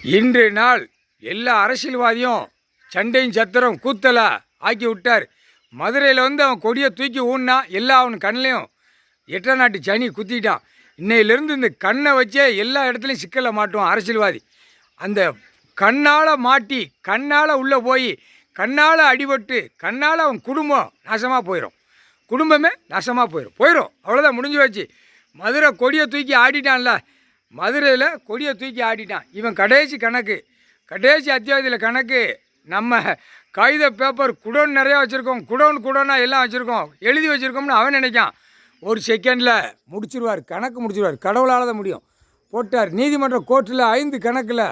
இன்று நாள் எல்லா அரசியல்வாதியும் சண்டையும் சத்திரம் கூத்தலா ஆக்கி விட்டார். மதுரையில் அவன் கொடியை தூக்கி ஊன்னா எல்லா அவன் கண்ணிலையும் எட்ட நாட்டு சனி குத்திட்டான். இன்னையிலேருந்து இந்த கண்ணை வச்சே எல்லா இடத்துலையும் சிக்கலை மாட்டுவான் அரசியல்வாதி. அந்த கண்ணால் மாட்டி கண்ணால் உள்ளே போய் கண்ணால் அடிபட்டு கண்ணால் அவன் குடும்பம் நாசமாக போயிடும். குடும்பமே நாசமாக போயிடும். அவ்வளோதான், முடிஞ்சு வச்சு. மதுரை கொடியை தூக்கி ஆடிட்டான்ல, மதுரையில் கொடியை தூக்கி ஆடிட்டான். இவன் கடைசி அத்தியாவதியில் கணக்கு. நம்ம காகித பேப்பர் குடோன் நிறையா வச்சுருக்கோம், குடோனாக எல்லாம் வச்சுருக்கோம், எழுதி வச்சுருக்கோம்னு அவன் நினைக்கான். ஒரு செகண்டில் முடிச்சிருவார், கணக்கு முடிச்சிருவார். கடவுளால் தான் முடியும். போட்டார் நீதிமன்ற கோர்ட்டில் 5 கணக்கில்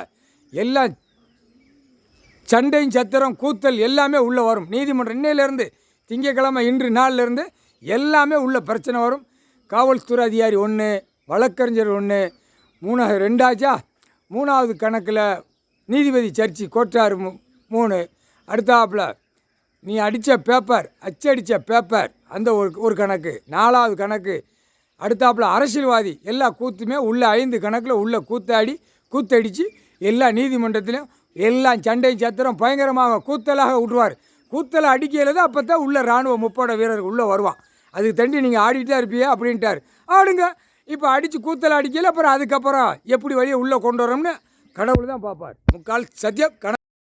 எல்லாம் சண்டையும் சத்திரம் கூத்தல் எல்லாமே உள்ளே வரும். நீதிமன்றம் இன்னையிலேருந்து திங்கக்கிழமை இன்று நாள்லேருந்து எல்லாமே உள்ள பிரச்சனை வரும். காவல்துறை அதிகாரி 1, வழக்கறிஞர் 1, 2 ஆச்சா. 3வது கணக்கில் நீதிபதி சர்ச்சி கோட்டார் 3. அடுத்தாப்பில் நீ அடித்த பேப்பர், அச்சடித்த பேப்பர், அந்த ஒரு கணக்கு. 4வது கணக்கு அடுத்தாப்பில் அரசியல்வாதி எல்லா கூத்துமே உள்ள 5 கணக்கில் உள்ள கூத்தடித்து எல்லா நீதிமன்றத்திலையும் எல்லாம் சண்டையும் சத்திரம் பயங்கரமாக கூத்தலாக விட்டுருவார். கூத்தலை அடிக்கையில் தான் அப்போ தான் உள்ள இராணுவ முப்படை வீரர்கள் உள்ளே வருவான். அதுக்கு தண்டி நீங்கள் ஆடிட்டு தான் இருப்பீங்க அப்படின்ட்டார். ஆடுங்க. இப்போ அடித்து கூத்தலை அடிக்கல, அப்புறம் அதுக்கப்புறம் எப்படி வழியை உள்ளே கொண்டு வரோம்னு கடவுள் தான் பார்ப்பார். முக்கால் சத்தியம்.